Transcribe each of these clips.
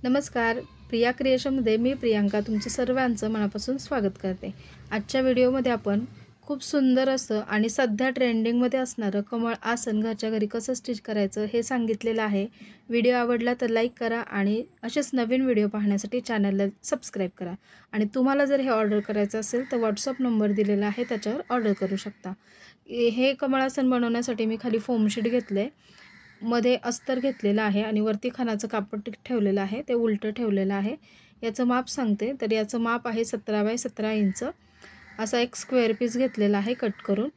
नमस्कार, प्रिया क्रिएशनमध्ये मी प्रियांका तुमचं सर्वांचं मनापासून स्वागत करते। आजच्या व्हिडिओमध्ये आपण खूप सुंदर असं आणि सध्या ट्रेंडिंगमध्ये असणारं कमळ आसन घरच्या घरी कसं स्टिच करायचं हे सांगितलेलं आहे। व्हिडिओ आवडला तर लाईक करा आणि असेच नवीन व्हिडिओ पाहण्यासाठी चॅनलला सबस्क्राईब करा। आणि तुम्हाला जर हे ऑर्डर करायचं असेल तर व्हॉट्सअप नंबर दिलेला आहे, त्याच्यावर ऑर्डर करू शकता। हे कमळ आसन बनवण्यासाठी मी खाली फोम शीट घेतले, मध्ये अस्तर घेतलेला आहे आणि वरती खणाचं कापड ठेवलेलं आहे, ते उलटं ठेवलेलं आहे। याचं माप सांगते तर याचं माप आहे 17 बाय 17 इंच। असा एक स्क्वेअर पीस घेतलेला आहे कट करून।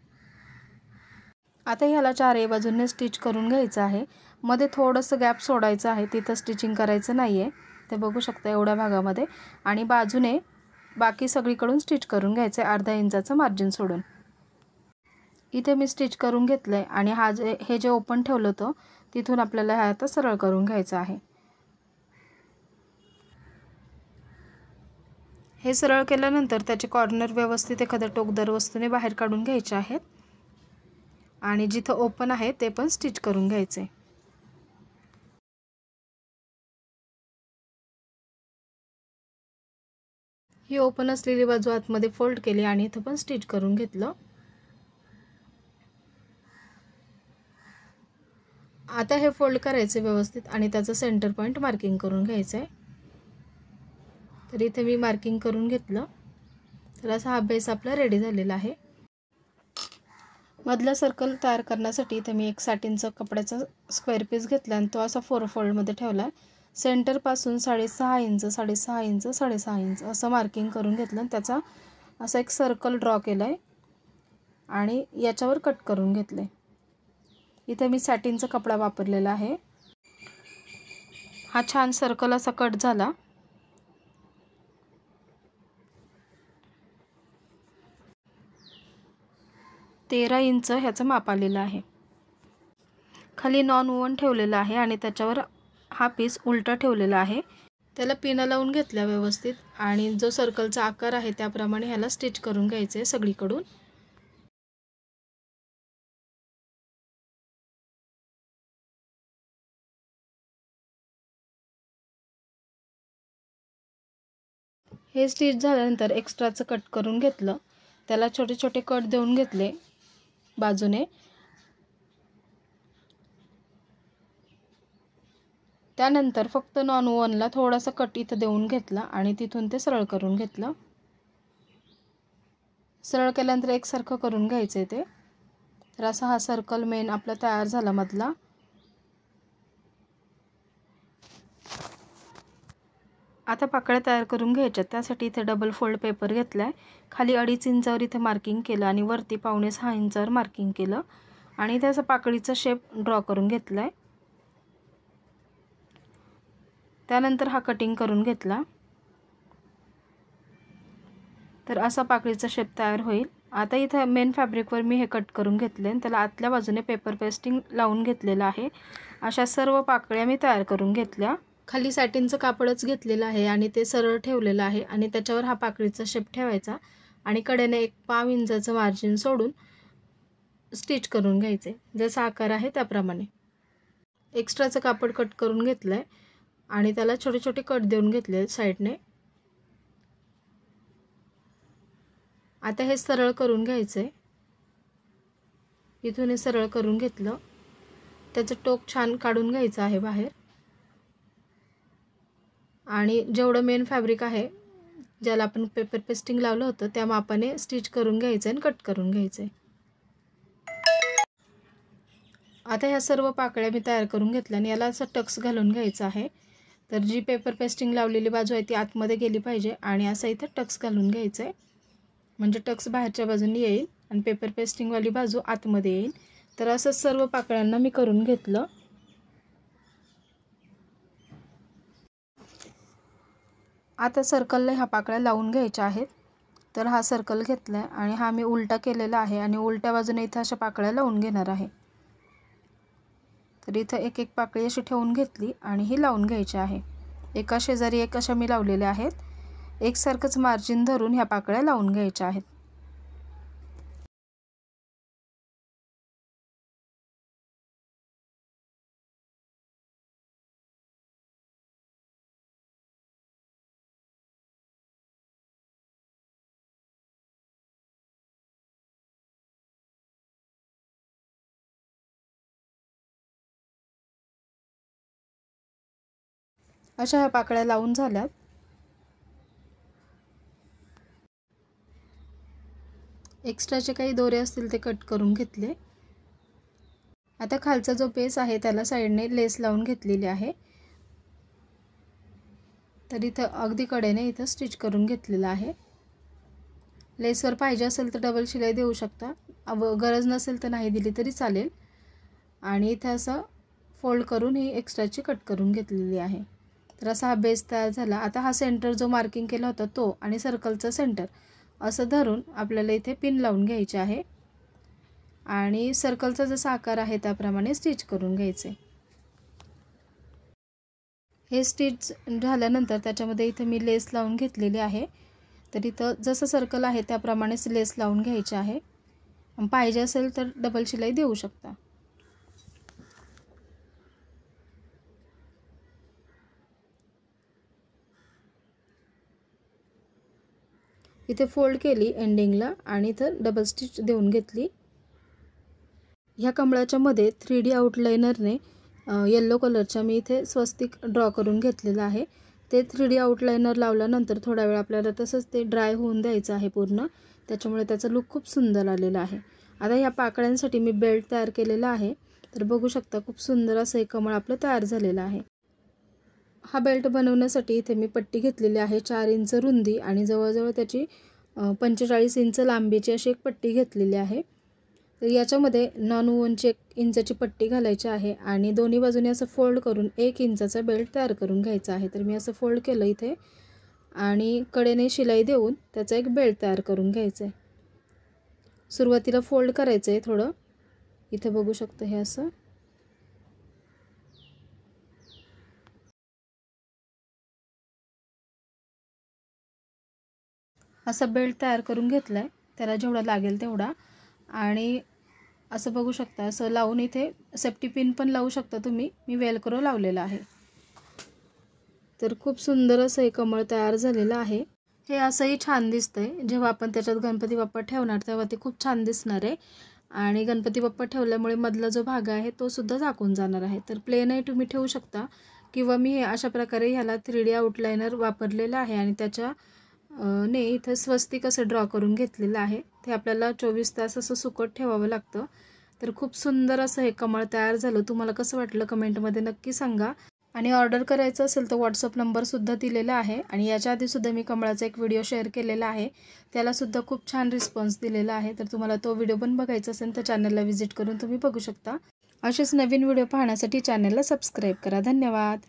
आता ह्याला चारही बाजूंनी स्टिच करून घ्यायचं आहे। मध्ये थोडंसं गॅप सोडायचं आहे, तिथं स्टिचिंग करायचं नाहीये, ते बघू शकता एवढ्या भागामध्ये। आणि बाजूने बाकी सगळीकडून स्टिच करून घ्यायचं अर्धा इंचाचं मार्जिन सोडून। इथे मी स्टिच करून घेतलंय आणि हे जे ओपन ठेवलं होतं तिथून आपल्याला हे आता सरळ करून घ्यायचं आहे। हे सरळ केल्यानंतर त्याचे कॉर्नर व्यवस्थित एखाद्या टोकदार वस्तूने बाहेर काढून घ्यायचे आहेत आणि जिथं ओपन आहे ते पण स्टिच करून घ्यायचे। ही ओपन असलेली बाजू आतमध्ये फोल्ड केली आणि इथं पण स्टिच करून घेतलं। आता हे फोल्ड करायचे व्यवस्थित आणि त्याचं सेंटर पॉइंट मार्किंग करून घ्यायचं आहे। तर इथे मी मार्किंग करून घेतलं। तर असा हा बेस आपला रेडी झालेला आहे। मधला सर्कल तयार करण्यासाठी इथे मी एक साटिनचा कपड्याचा स्क्वेअर पीस घेतला आणि तो असा 4 फोल्ड मध्ये ठेवला। सेंटर पासून 6.5 इंच 6.5 इंच 6.5 इंच असं मार्किंग करून घेतलं। त्याचा असा एक सर्कल ड्रॉ केलाय आणि याच्यावर कट करून घेतले। इथे मी सॅटिनचा कपडा वापरलेला आहे। हा छान सर्कल असा कट झाला। तेरा इंच ह्याचं माप आलेलं आहे। खाली नॉन ओव्हन ठेवलेला आहे आणि त्याच्यावर हा पीस उलटा ठेवलेला आहे। त्याला पिन लावून घेतल्या व्यवस्थित आणि जो सर्कलचा आकार आहे त्याप्रमाणे ह्याला स्टिच करून घ्यायचे सगळीकडून। हे स्टिच झाल्यानंतर एक्स्ट्राचं कट करून घेतलं, त्याला छोटे छोटे कट देऊन घेतले बाजूने। त्यानंतर फक्त नॉन ओव्हनला थोडासा कट इथं देऊन घेतला आणि तिथून ते सरळ करून घेतलं। सरळ केल्यानंतर एकसारखं करून घ्यायचे ते। तर असा हा सर्कल मेन आपला तयार झाला मधला। आता पाकळ्या तयार करून घ्यायच्या, त्यासाठी इथे डबल फोल्ड पेपर घेतलाय। खाली 2.5 इंचावर इथे मार्किंग केलं आणि वरती 5.5 इंचावर मार्किंग केलं आणि त्याचा पाकळीचा शेप ड्रॉ करून घेतलाय। त्यानंतर हा कटिंग करून घेतला। तर असा पाकळीचा शेप तयार होईल। आता इथे मेन फॅब्रिकवर मी हे कट करून घेतले आणि त्याला आतल्या बाजूने पेपर पेस्टिंग लावून घेतलेलं आहे। अशा सर्व पाकळ्या मी तयार करून घेतल्या। खाली सॅटिनचं कापडच घेतलेलं आहे आणि ते सरळ ठेवलेलं आहे आणि त्याच्यावर हा पाकळीचा शेप ठेवायचा आणि कडेने एक 1.5 इंचाचं मार्जिन सोडून स्टिच करून घ्यायचे जसा आकार आहे त्याप्रमाणे। एक्स्ट्राचं कापड कट करून घेतलंय आणि त्याला छोटे छोटे कट देऊन घेतले साइडने। आता हे सरळ करून घ्यायचे। इथून हे सरळ करून घेतलं, त्याचं टोक छान काढून घ्यायचं आहे बाहेर आणि जेवढं मेन फॅब्रिक आहे ज्याला आपण पेपर पेस्टिंग लावलं होतं त्या मापाने स्टिच करून घ्यायचं आणि कट करून घ्यायचे। आता ह्या सर्व पाकळ्या मी तयार करून घेतल्या आणि याला असं टक्स घालून घ्यायचं आहे। तर जी पेपर पेस्टिंग लावलेली बाजू आहे ती आतमध्ये गेली पाहिजे आणि असं इथे टक्स घालून घ्यायचं आहे, म्हणजे टक्स बाहेरच्या बाजूने येईल आणि पेपर पेस्टिंगवाली बाजू आतमध्ये येईल। तर असं सर्व पाकळ्यांना मी करून घेतलं। आता सर्कलला ह्या पाकळ्या लावून घ्यायच्या आहेत। तर हा सर्कल घेतलाय आणि हा मी उलटा केलेला आहे आणि उलट्या बाजूने इथे अशा पाकळ्या लावून घेणार आहे। तर इथे एक एक पाकळी अशी ठेवून घेतली आणि ही लावून घ्यायची आहे। एका शेजारी एक अशा मी लावलेल्या आहेत। एकसारखंच मार्जिन धरून ह्या पाकळ्या लावून घ्यायच्या आहेत। अशा ह्या पाकळ्या लावून झाल्यात। एक्स्ट्राचे काही दोरे असतील ते कट करून घेतले। आता खालचा जो पेस आहे त्याला साइडने लेस लावून घेतलेली आहे। तर इथं अगदी कडेने इथं स्टिच करून घेतलेला आहे। लेसवर पाहिजे असेल तर डबल शिलाई देऊ शकता, गरज नसेल तर नाही दिली तरी चालेल। आणि इथं असं फोल्ड करून ही एक्स्ट्राची कट करून घेतलेली आहे। तर असा हा बेस तयार झाला। आता हा सेंटर जो मार्किंग केला होता तो आणि सर्कलचा सेंटर असं धरून आपल्याला इथे पिन लावून घ्यायचे आहे आणि सर्कलचा जसा आकार आहे त्याप्रमाणे स्टिच करून घ्यायचे। हे स्टिच झाल्यानंतर त्याच्यामध्ये इथे मी लेस लावून घेतलेली आहे। तर इथं जसं सर्कल आहे त्याप्रमाणेच लेस लावून घ्यायचे आहे। पाहिजे असेल तर डबल शिलाई देऊ शकता। इथे फोल्ड केली एंडिंगला आणि इथं डबल स्टिच देऊन घेतली। ह्या कमळाच्या मध्ये 3D आउटलाइनरने येलो कलरच्या मी इथे स्वस्तिक ड्रॉ करून घेतलेला आहे। ते 3D आउटलाइनर लावल्यानंतर थोडा वेळ आपल्याला तसंच ते ड्राय होऊन द्यायचं आहे पूर्ण, त्याच्यामुळे त्याचा लुक खूप सुंदर आलेला आहे। आता ह्या पाकळ्यांसाठी मी बेल्ट तयार केलेला आहे। तर बघू शकता खूप सुंदर असं हे कमळ आपलं तयार झालेलं आहे। हा बेल्ट बनवण्यासाठी इथे मी पट्टी घेतलेली आहे 4 इंच रुंदी आणि जवळजवळ त्याची 45 इंच लांबीची अशी एक पट्टी घेतलेली आहे। तर याच्यामध्ये नॉन वूवनची 1 इंचाची पट्टी घालायची आहे आणि दोन्ही बाजूने असं फोल्ड करून 1 इंचाचा बेल्ट तयार करून घ्यायचा आहे। तर मी असं फोल्ड केलं इथे आणि कडेने शिलाई देऊन त्याचा एक बेल्ट तयार करून घ्यायचा आहे। सुरुवातीला फोल्ड करायचं आहे थोडं, इथे बघू शकता हे असं। असा बेल्ट तयार करून घेतलाय, त्याला जेवढा लागेल तेवढा आणि असं बघू शकता असं लावून इथे सेफ्टी पिन पण लावू शकता तुम्ही, मी वेलक्रो लावलेला आहे। तर खूप सुंदर असं हे कमळ तयार झालेलं आहे। हे असंही छान दिसतंय, जेव्हा आपण त्याच्यात गणपती बाप्पा ठेवणार तेव्हा ते खूप छान दिसणार आहे आणि गणपती बाप्पा ठेवल्यामुळे मधला जो भाग आहे तो सुद्धा झाकून जाणार आहे। तर प्लेनही तुम्ही ठेवू शकता किंवा मी हे अशा प्रकारे ह्याला 3D आउटलाइनर वापरलेलं आहे आणि त्याच्या ने इथं स्वस्तिक असं ड्रॉ करून घेतलेलं आहे। ते आपल्याला 24 तास असं सुकत ठेवावं लागतं। तर खूप सुंदर असं हे कमळ तयार झालं। तुम्हाला कसं वाटलं कमेंटमध्ये नक्की सांगा आणि ऑर्डर करायचं असेल तर व्हॉट्सअप नंबर सुद्धा दिलेला आहे आणि याच्या आधी सुद्धा मी कमळाचा एक व्हिडिओ शेअर केलेला आहे, त्याला सुद्धा खूप छान रिस्पॉन्स दिलेला आहे। तर तुम्हाला तो व्हिडिओ पण बघायचा असेल तर चॅनलला व्हिजिट करून तुम्ही बघू शकता। असेच नवीन व्हिडिओ पाहण्यासाठी चॅनलला सबस्क्राईब करा। धन्यवाद।